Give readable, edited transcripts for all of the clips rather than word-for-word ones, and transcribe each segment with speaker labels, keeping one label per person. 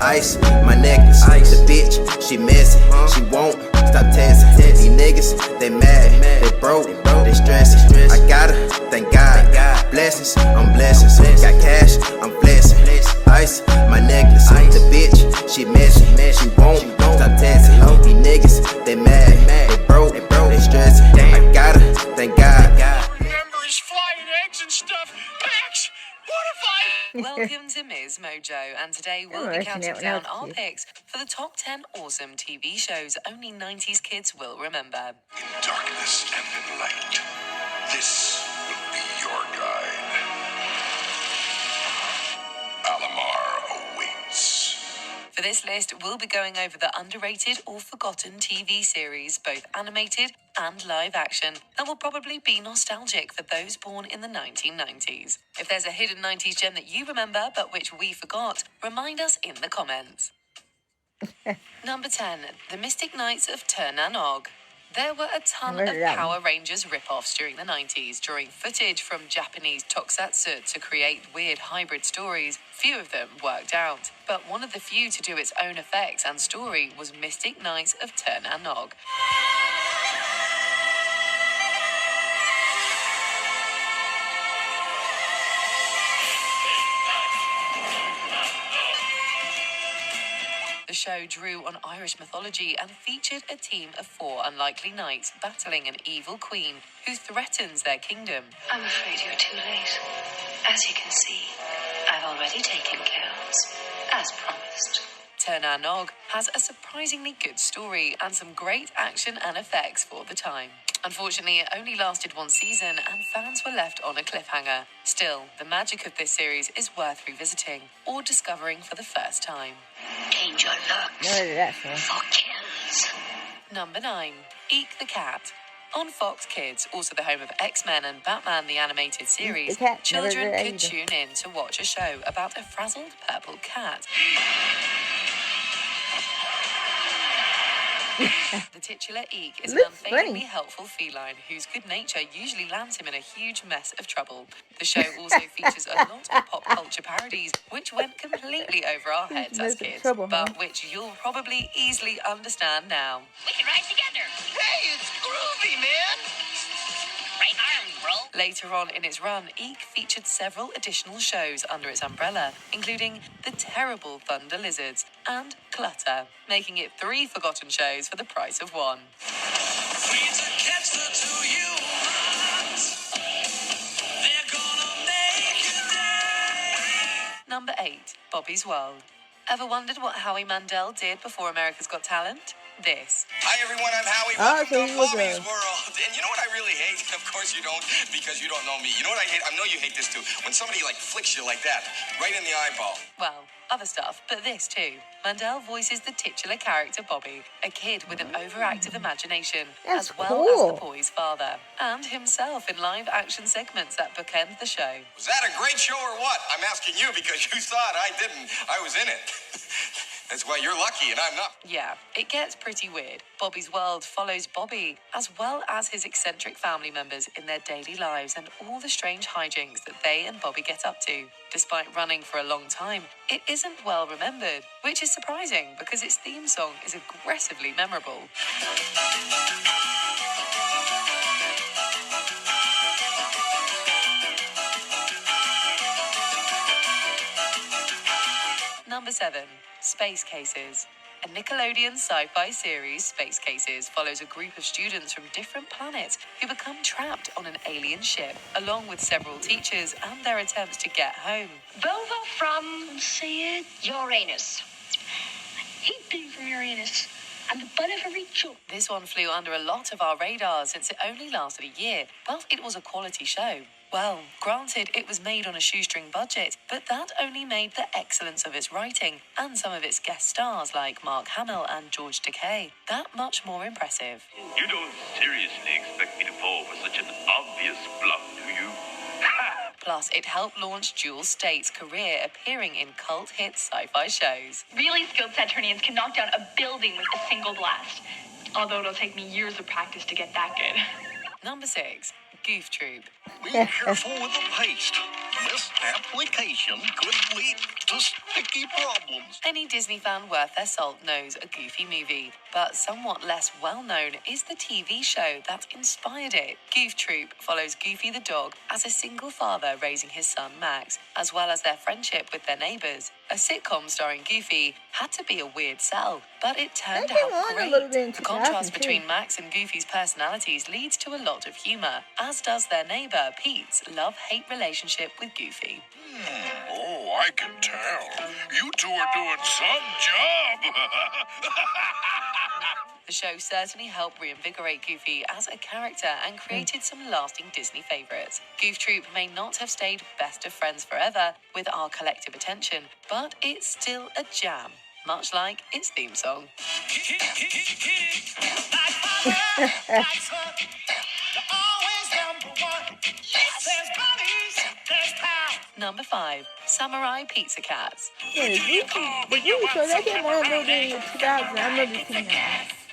Speaker 1: Ice, my necklace. The bitch, she messy. She won't stop testing. These niggas, they mad. They broke, they stressing. I got her, thank God. Blessings, I'm blessings. Got cash, I'm blessing. Ice, my necklace. The bitch, she messy. She won't stop testing. These niggas, they mad. They broke, they stressing. I got her, thank God.
Speaker 2: Members flying eggs and stuff. Max, what if I...
Speaker 3: Welcome to Ms. Mojo, and today we'll be counting down our picks for the top 10 awesome TV shows only 90s kids will remember.
Speaker 2: In darkness and in light, this will be your guide. Alamar awaits.
Speaker 3: For this list, we'll be going over the underrated or forgotten TV series, both animated and live action, that will probably be nostalgic for those born in the 1990s. If there's a hidden 90s gem that you remember but which we forgot, remind us in the comments. Number 10, The Mystic Knights of Tir-na-nog. There were a ton of Power Rangers rip-offs during the 90s, drawing footage from Japanese tokusatsu to create weird hybrid stories. Few of them worked out, but one of the few to do its own effects and story was Mystic Knights of Tir-na-nog. The show drew on Irish mythology and featured a team of 4 unlikely knights battling an evil queen who threatens their kingdom.
Speaker 4: I'm afraid you're too late. As you can see, I've already taken Kells, as promised.
Speaker 3: Tir-na-nog has a surprisingly good story and some great action and effects for the time. Unfortunately, it only lasted 1 season and fans were left on a cliffhanger. Still, the magic of this series is worth revisiting or discovering for the first time.
Speaker 4: Change your looks for Kells.
Speaker 3: Number 9, Eek the Cat. On Fox Kids, also the home of X-Men and Batman the Animated Series, children could tune in to watch a show about a frazzled purple cat. The titular Eek is an unfailingly helpful feline whose good nature usually lands him in a huge mess of trouble. The show also features a lot of pop culture parodies, which went completely over our heads as kids, but which you'll probably easily understand now.
Speaker 4: We can ride together.
Speaker 2: Hey, it's groovy, man!
Speaker 4: Right arm, bro.
Speaker 3: Later on in its run, Eek featured several additional shows under its umbrella, including The Terrible Thunder Lizards and Clutter, making it 3 forgotten shows for the price of 1. Number 8, Bobby's World. Ever wondered what Howie Mandel did before America's Got Talent? This.
Speaker 2: Hi, everyone. I'm Howie. Welcome to Bobby's World. And you know what I really hate? Of course you don't, because you don't know me. You know what I hate? I know you hate this too. When somebody, flicks you like that, right in the eyeball.
Speaker 3: Well, other stuff, but this too. Mandel voices the titular character Bobby, a kid with an overactive imagination, as well as the boy's father, and himself in live-action segments that bookend the show.
Speaker 2: Was that a great show or what? I'm asking you because you saw it. I didn't. I was in it. That's why you're lucky and I'm not.
Speaker 3: Yeah, it gets pretty weird. Bobby's World follows Bobby, as well as his eccentric family members in their daily lives and all the strange hijinks that they and Bobby get up to. Despite running for a long time, it isn't well remembered, which is surprising because its theme song is aggressively memorable. Number 7, Space Cases. A Nickelodeon sci-fi series, Space Cases, follows a group of students from different planets who become trapped on an alien ship, along with several teachers and their attempts to get home.
Speaker 4: Bova from, say it, Uranus. He'd been from Uranus. I'm the butt of a ritual.
Speaker 3: This one flew under a lot of our radars since it only lasted a year, but it was a quality show. Well, granted, it was made on a shoestring budget, but that only made the excellence of its writing and some of its guest stars like Mark Hamill and George Takei that much more impressive.
Speaker 5: You don't seriously expect me to fall for such an obvious bluff, do you?
Speaker 3: Plus, it helped launch Jewel Staite's career appearing in cult hit sci-fi shows.
Speaker 6: Really skilled Saturnians can knock down a building with a single blast, although it'll take me years of practice to get that good.
Speaker 3: Number 6, Goof Troop.
Speaker 2: Be careful with the paste. This application could lead to sticky problems.
Speaker 3: Any Disney fan worth their salt knows a Goofy movie, but somewhat less well-known is the TV show that inspired it. Goof Troop follows Goofy the dog as a single father raising his son Max, as well as their friendship with their neighbors. A sitcom starring Goofy had to be a weird sell, but it turned out great. The contrast between Max and Goofy's personalities leads to a lot of humor, as does their neighbor Pete's love-hate relationship with Goofy.
Speaker 2: Oh, I can tell. You two are doing some job.
Speaker 3: The show certainly helped reinvigorate Goofy as a character and created some lasting Disney favorites. Goof Troop may not have stayed best of friends forever with our collective attention, but it's still a jam, much like its theme song. Number 5, Samurai Pizza Cats.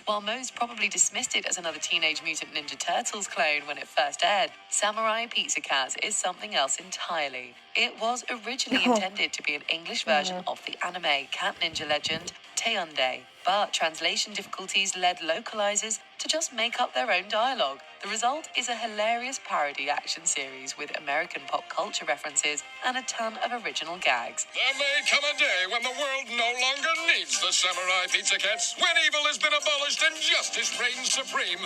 Speaker 3: While most probably dismissed it as another Teenage Mutant Ninja Turtles clone when it first aired, Samurai Pizza Cats is something else entirely. It was originally intended to be an English version of the anime cat ninja legend Teonde, but translation difficulties led localizers to just make up their own dialogue. The result is a hilarious parody action series with American pop culture references and a ton of original gags.
Speaker 2: There may come a day when the world no longer needs the Samurai Pizza Cats, when evil has been abolished and justice reigns supreme,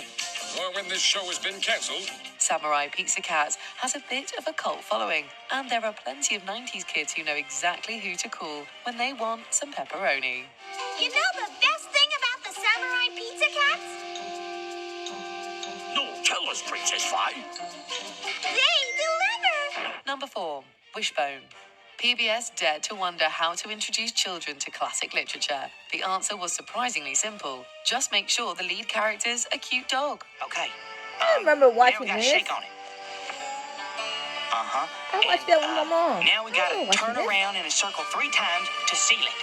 Speaker 2: or when this show has been cancelled.
Speaker 3: Samurai Pizza Cats has a bit of a cult following, and there are plenty of 90s kids who know exactly who to call when they want some pepperoni.
Speaker 7: You know the best thing about the Samurai Pizza Cats?
Speaker 2: No, tell us, Princess Fi.
Speaker 7: They deliver!
Speaker 3: Number 4, Wishbone. PBS dared to wonder how to introduce children to classic literature. The answer was surprisingly simple. Just make sure the lead character's a cute dog.
Speaker 8: Okay.
Speaker 9: I remember watching
Speaker 8: now we gotta
Speaker 9: this.
Speaker 8: shake on it. Uh-huh.
Speaker 9: I watched that with my mom.
Speaker 8: Now we gotta
Speaker 9: I
Speaker 8: turn
Speaker 9: watching
Speaker 8: around in a circle 3 times to seal it.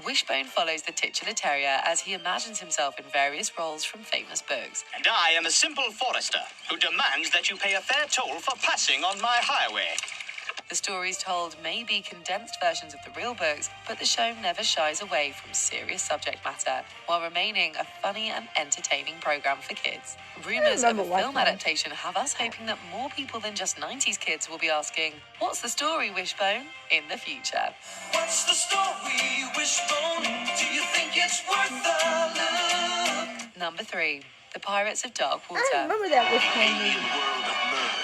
Speaker 3: Wishbone follows the titular terrier as he imagines himself in various roles from famous books.
Speaker 8: And I am a simple forester who demands that you pay a fair toll for passing on my highway.
Speaker 3: The stories told may be condensed versions of the real books, but the show never shies away from serious subject matter, while remaining a funny and entertaining program for kids. Rumors of a film adaptation have us hoping that more people than just 90s kids will be asking, "What's the story, Wishbone?" in the future.
Speaker 10: What's the story, Wishbone? Do you think it's worth a look?
Speaker 3: Number 3, The Pirates of Dark Water.
Speaker 9: I remember that Wishbone movie.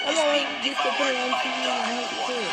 Speaker 9: My mom used to put it on TV when I was a kid.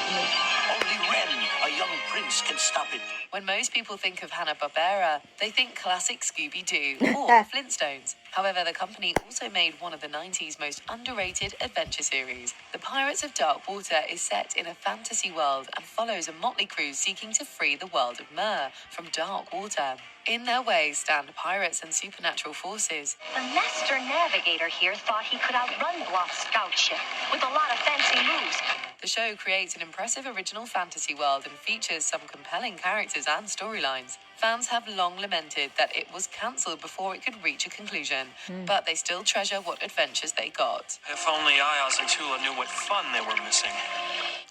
Speaker 8: Only Ren, a young prince, can stop it.
Speaker 3: When most people think of Hanna-Barbera, they think classic Scooby-Doo or Flintstones. However, the company also made one of the 90s most underrated adventure series. The Pirates of Dark Water is set in a fantasy world and follows a motley crew seeking to free the world of Mer from dark water. In their way stand pirates and supernatural forces.
Speaker 4: The master navigator here thought he could outrun Bluff's scout ship with a lot of fancy moves.
Speaker 3: The show creates an impressive original fantasy world and features some compelling characters and storylines. Fans have long lamented that it was cancelled before it could reach a conclusion, but they still treasure what adventures they got.
Speaker 10: If only Ayaz and Tula knew what fun they were missing.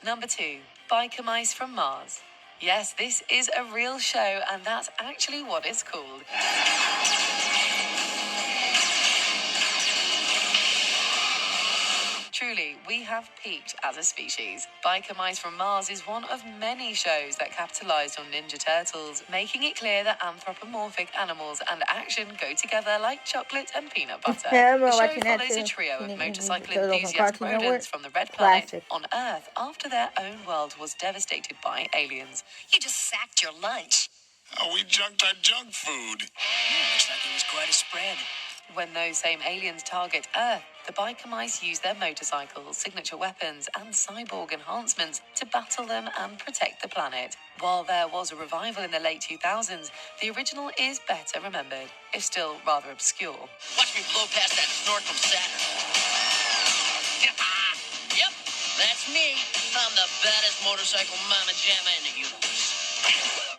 Speaker 3: Number 2, Biker Mice from Mars. Yes, this is a real show, and that's actually what it's called. Truly, we have peaked as a species. Biker Mice from Mars is one of many shows that capitalized on Ninja Turtles, making it clear that anthropomorphic animals and action go together like chocolate and peanut butter. The show follows a trio of motorcycle enthusiast rodents from the Red Planet on Earth after their own world was devastated by aliens.
Speaker 7: You just sacked your lunch.
Speaker 2: We junked our junk food.
Speaker 8: Looks like it was quite a spread.
Speaker 3: When those same aliens target Earth, the biker mice use their motorcycles, signature weapons, and cyborg enhancements to battle them and protect the planet. While there was a revival in the late 2000s, the original is better remembered, if still rather obscure.
Speaker 8: Watch me blow past that snort from Saturn. Yep, that's me. I'm the baddest motorcycle mama jamma in the universe.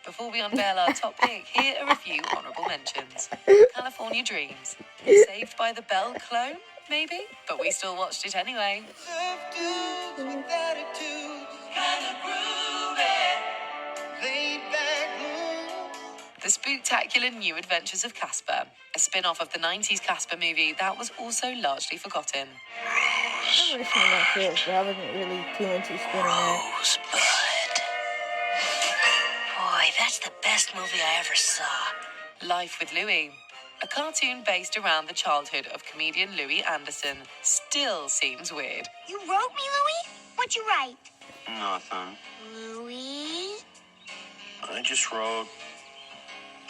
Speaker 3: Before we unveil our top pick, here are a few honourable mentions. California Dreams. Saved by the Bell clone, maybe? But we still watched it anyway.
Speaker 10: Love dudes with attitudes, kinda groovy. Laid back mood.
Speaker 3: The Spooktacular New Adventures of Casper, a spin-off of the 90s Casper movie that was also largely forgotten.
Speaker 9: I remember seeing that too, but I wasn't really too interested in that.
Speaker 8: Rosebud. Boy, that's the best movie I ever saw.
Speaker 3: Life with Louie, a cartoon based around the childhood of comedian Louis Anderson, still seems weird.
Speaker 7: You wrote me, Louie? What'd you write?
Speaker 5: Nothing.
Speaker 7: Louie?
Speaker 5: I just wrote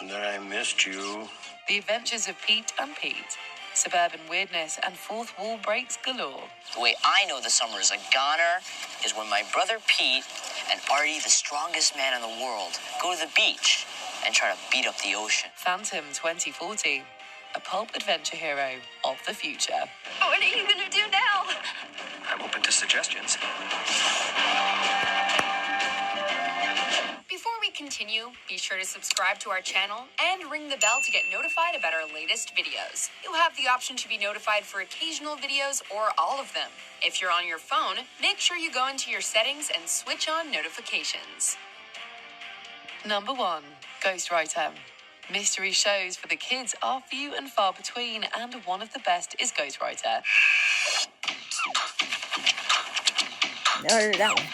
Speaker 5: that I missed you.
Speaker 3: The Adventures of Pete and Pete, suburban weirdness and fourth wall breaks galore.
Speaker 8: The way I know the summer is a goner is when my brother Pete and Artie, the strongest man in the world, go to the beach and try to beat up the ocean.
Speaker 3: Phantom 2040, a pulp adventure hero of the future.
Speaker 6: What are you gonna do now?
Speaker 2: I'm open to suggestions.
Speaker 11: Before we continue, be sure to subscribe to our channel and ring the bell to get notified about our latest videos. You have the option to be notified for occasional videos or all of them. If you're on your phone, make sure you go into your settings and switch on notifications.
Speaker 3: Number 1, Ghostwriter. Mystery shows for the kids are few and far between, and one of the best is Ghostwriter.
Speaker 9: Never heard of that one.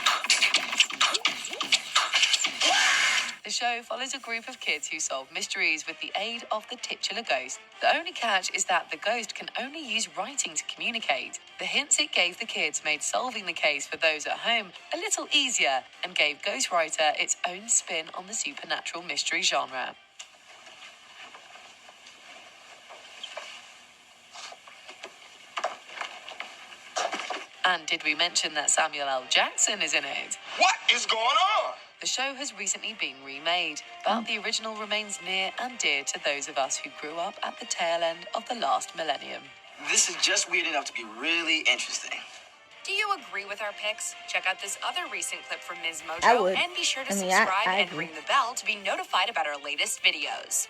Speaker 3: The show follows a group of kids who solve mysteries with the aid of the titular ghost. The only catch is that the ghost can only use writing to communicate. The hints it gave the kids made solving the case for those at home a little easier and gave Ghostwriter its own spin on the supernatural mystery genre. And did we mention that Samuel L. Jackson is in it?
Speaker 2: What is going on?
Speaker 3: The show has recently been remade, but the original remains near and dear to those of us who grew up at the tail end of the last millennium.
Speaker 2: This is just weird enough to be really interesting.
Speaker 11: Do you agree with our picks? Check out this other recent clip from Ms.
Speaker 9: I
Speaker 11: Mojo
Speaker 9: would.
Speaker 11: and be sure to
Speaker 9: I mean,
Speaker 11: subscribe
Speaker 9: I
Speaker 11: and
Speaker 9: agree.
Speaker 11: ring the bell to be notified about our latest videos.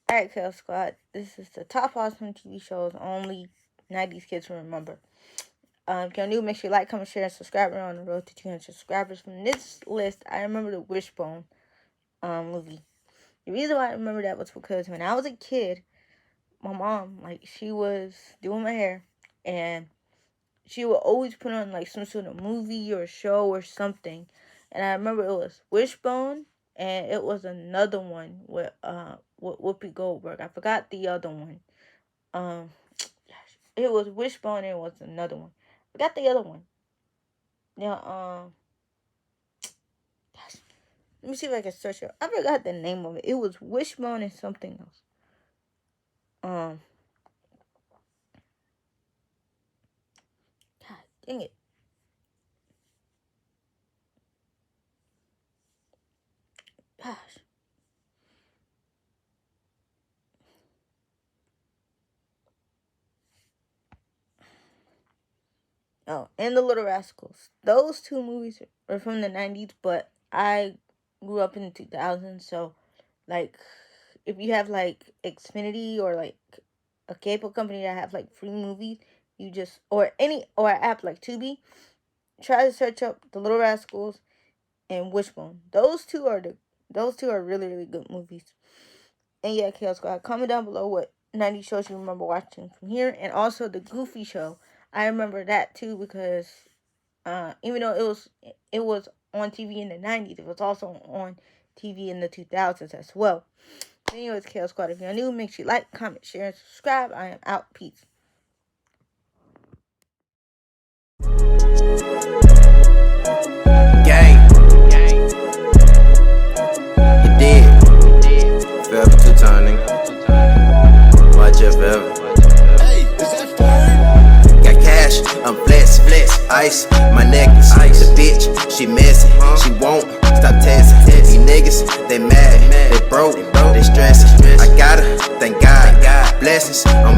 Speaker 9: Alright, Chaos Squad. This is the top awesome TV shows only 90s kids will remember. If you're new, make sure you like, comment, share, and subscribe. We're on the road to 200 subscribers. From this list, I remember the Wishbone movie. The reason why I remember that was because when I was a kid, my mom, she was doing my hair, and she would always put on, some sort of movie or show or something. And I remember it was Wishbone, and it was another one with Whoopi Goldberg. I forgot the other one. It was Wishbone, and it was another one. I forgot the other one. Now, let me see if I can search it. I forgot the name of it. It was Wishbone and something else. God dang it. Gosh. Oh, and The Little Rascals. Those two movies are from the 90s, but I grew up in the 2000s, so, if you have, Xfinity or, a cable company that have, free movies, you just, or an app like Tubi, try to search up The Little Rascals and Wishbone. Those two are really, really good movies. And yeah, Chaos Squad, comment down below what 90 shows you remember watching from here, and also the Goofy Show. I remember that too because even though it was on TV in the 90s, it was also on TV in the 2000s as well. Anyways, Chaos Squad, if you're new, make sure you like, comment, share, and subscribe. I am out. Peace.
Speaker 1: Gang. You did. Forever two time, nigga. Watch it forever. Got cash, I'm blessed. Ice, my necklace. The bitch, she messy. She won't stop texting. These niggas, they mad. They broke, they stressing. I got her, thank God. Blessings, I'm